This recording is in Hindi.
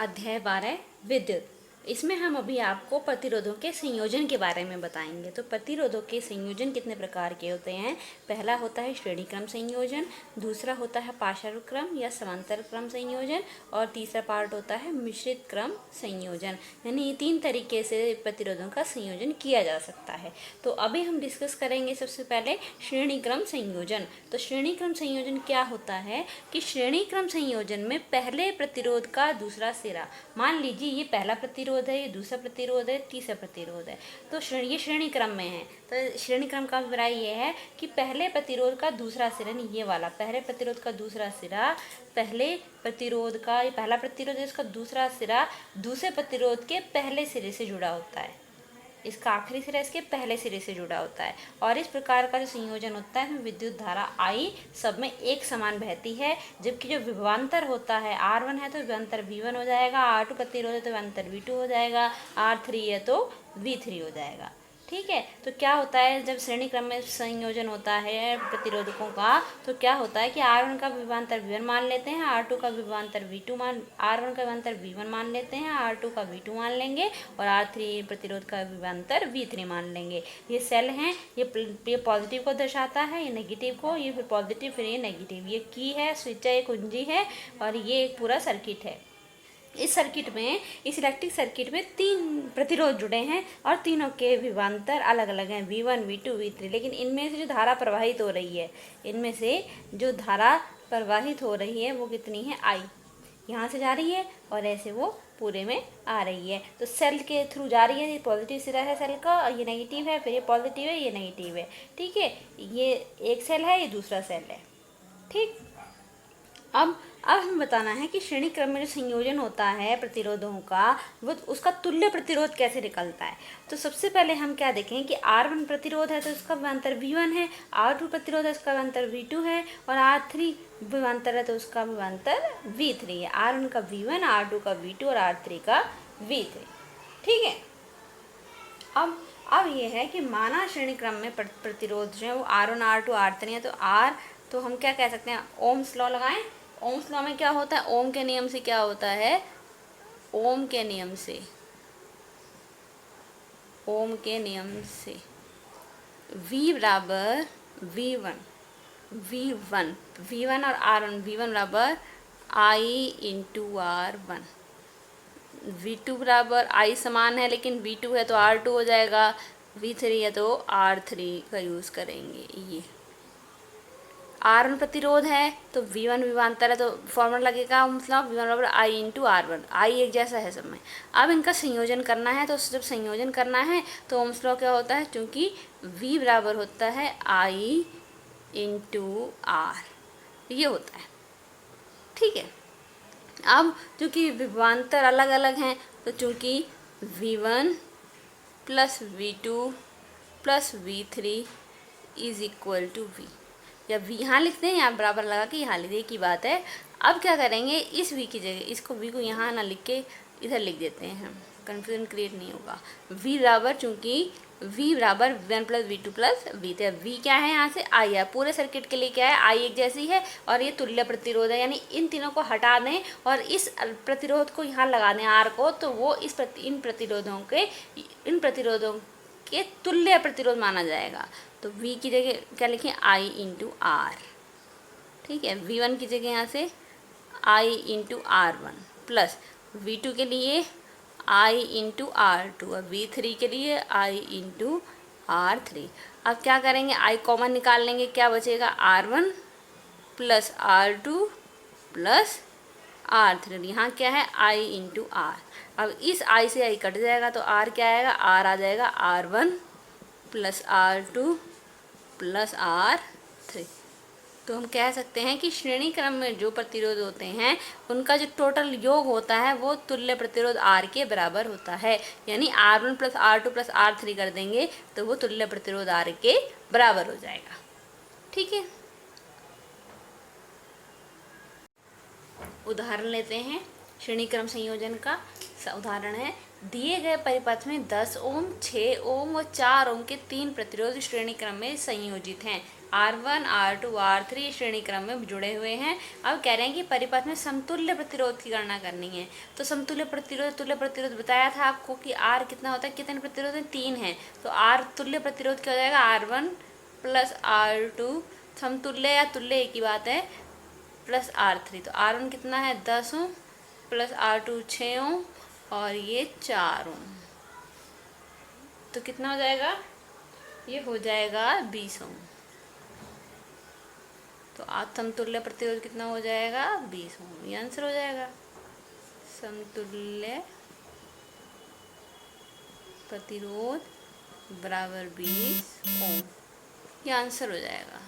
अध्याय 12 विद्युत। इसमें हम अभी आपको प्रतिरोधों के संयोजन के बारे में बताएंगे। तो प्रतिरोधों के संयोजन कितने प्रकार के होते हैं। पहला होता है श्रेणी क्रम संयोजन, दूसरा होता है पार्श्व क्रम या समांतर क्रम संयोजन, और तीसरा पार्ट होता है मिश्रित क्रम संयोजन। यानी ये 3 तरीके से प्रतिरोधों का संयोजन किया जा सकता है। तो अभी हम डिस्कस करेंगे सबसे पहले श्रेणी क्रम संयोजन। तो श्रेणी क्रम संयोजन क्या होता है कि श्रेणी क्रम संयोजन में पहले प्रतिरोध का दूसरा सिरा, मान लीजिए ये पहला प्रतिरोध है, ये दूसरा प्रतिरोध है, तीसरा प्रतिरोध है, तो ये श्रेणी क्रम में है। तो श्रेणी क्रम का अभिप्राय ये है कि पहले प्रतिरोध का दूसरा सिरा, नहीं ये वाला पहले प्रतिरोध का दूसरा सिरा, पहले प्रतिरोध का, ये पहला प्रतिरोध है, इसका दूसरा सिरा दूसरे प्रतिरोध के पहले सिरे से जुड़ा होता है, इसका आखिरी सिरा इसके पहले सिरे से जुड़ा होता है। और इस प्रकार का जो संयोजन होता है उसमें विद्युत धारा I सब में एक समान बहती है, जबकि जो विभवांतर होता है R1 है तो विभवांतर V1 हो जाएगा, R2 प्रतिरोध है तो विभवांतर V2 हो जाएगा, R3 है तो V3 हो जाएगा। ठीक है। तो क्या होता है जब श्रेणी क्रम में संयोजन होता है प्रतिरोधकों का, तो क्या होता है कि R1 का विभवांतर V1 मान लेते हैं, R2 का विभवांतर V2 R1 का विभवांतर V1 मान लेते हैं, R2 का V2 मान लेंगे, और R3 प्रतिरोध का विभवांतर V3 मान लेंगे। ये सेल हैं, ये पॉजिटिव को दर्शाता है, ये नेगेटिव को, ये फिर पॉजिटिव फिर ये नेगेटिव, ये की है, स्विच है, ये कुंजी है, और ये एक पूरा सर्किट है। इस सर्किट में, इस इलेक्ट्रिक सर्किट में 3 प्रतिरोध जुड़े हैं और तीनों के विभवांतर अलग अलग हैं, V1 V2 V3। लेकिन इनमें से जो धारा प्रवाहित हो रही है, इनमें से जो धारा प्रवाहित हो रही है वो कितनी है, I यहाँ से जा रही है और ऐसे वो पूरे में आ रही है। तो सेल के थ्रू जा रही है, ये पॉजिटिव सिरा है सेल का, ये नेगेटिव है, फिर ये पॉजिटिव है, ये नेगेटिव है। ठीक है, ये एक सेल है, ये दूसरा सेल है। ठीक। अब हमें बताना है कि श्रेणी क्रम में जो संयोजन होता है प्रतिरोधों का, वो उसका तुल्य प्रतिरोध कैसे निकलता है। तो सबसे पहले हम क्या देखें कि R1 प्रतिरोध है तो उसका विभवांतर V1 है, R2 प्रतिरोध है उसका विभवांतर V2 है, और R3 विभवांतर है तो उसका विभवांतर V3 है। R1 का V1, R2 का V2 और R3 का V3। ठीक है। अब ये है कि माना श्रेणी क्रम में प्रतिरोध जो है वो R1 R2 R3 है, तो हम क्या कह सकते हैं, ओम्स लॉ लगाएं। ओम्स लॉ में क्या होता है, ओम के नियम से क्या होता है, ओम के नियम से V बराबर V1 और R1, V1 बराबर I इंटू R1, V2 बराबर I समान है लेकिन V2 है तो R2 हो जाएगा, V3 है तो R3 का यूज़ करेंगे। ये R1 प्रतिरोध है तो V1 विभवांतर है तो फॉर्मूला लगेगा, मतलब V1 बराबर I इंटू R1, I एक जैसा है सब में। अब इनका संयोजन करना है, तो जब संयोजन करना है तो ओम्स लॉ क्या होता है, क्योंकि V बराबर होता है I इंटू R, ये होता है। ठीक है। अब चूँकि विभवांतर अलग अलग हैं, तो चूँकि V1 plus V2 plus V3 is equal to V, या V यहाँ लिखते हैं, यहाँ बराबर लगा के यहाँ लिखते की बात है। अब क्या करेंगे, इस V की जगह इसको V को यहाँ ना लिख के इधर लिख देते हैं, हम कन्फ्यूजन क्रिएट नहीं होगा। V बराबर, चूँकि V बराबर V1 plus V2 plus V3, V क्या है यहाँ से I है, पूरे सर्किट के लिए क्या है, I एक जैसी है, और ये तुल्य प्रतिरोध है, यानी इन तीनों को हटा दें और इस प्रतिरोध को यहाँ लगा दें R को, तो वो इन प्रतिरोधों के तुल्य प्रतिरोध माना जाएगा। तो V की जगह क्या लिखें, I इंटू R। ठीक है। V1 की जगह यहाँ से I into R1 plus V2 के लिए I इंटू R2 और V3 के लिए I इंटू R3। अब क्या करेंगे, I कॉमन निकाल लेंगे, क्या बचेगा, R1 plus R2 plus R3, यहाँ क्या है I इंटू R। अब इस I से I कट जाएगा तो R क्या आएगा, R आ जाएगा R1 plus R2 plus R3। तो हम कह सकते हैं कि श्रेणी क्रम में जो प्रतिरोध होते हैं उनका जो टोटल योग होता है वो तुल्य प्रतिरोध R के बराबर होता है। यानी R1 plus R2 plus R3 कर देंगे तो वो तुल्य प्रतिरोध R के बराबर हो जाएगा। ठीक है। उदाहरण लेते हैं श्रेणी क्रम संयोजन का। उदाहरण है, दिए गए परिपथ में 10 ओम, 6 ओम और 4 ओम के 3 प्रतिरोध श्रेणी क्रम में संयोजित हैं। R1, R2, R3 श्रेणी क्रम में जुड़े हुए हैं। अब कह रहे हैं कि परिपथ में समतुल्य प्रतिरोध की गणना करनी है। तो समतुल्य प्रतिरोध बताया था आपको कि R कितना होता है, कितने प्रतिरोध हैं, 3 हैं। तो R तुल्य प्रतिरोध क्या हो जाएगा, R1 प्लस R2 समतुल्य या तुल्य एक ही बात है, प्लस R3। तो R1 कितना है 10 ओम प्लस R2 6 ओम और ये 4 ओम। तो कितना हो जाएगा, ये हो जाएगा 20 ओम। तो समतुल्य प्रतिरोध कितना हो जाएगा 20 ओम, ये आंसर हो जाएगा। समतुल्य प्रतिरोध बराबर 20 ओम, ये आंसर हो जाएगा।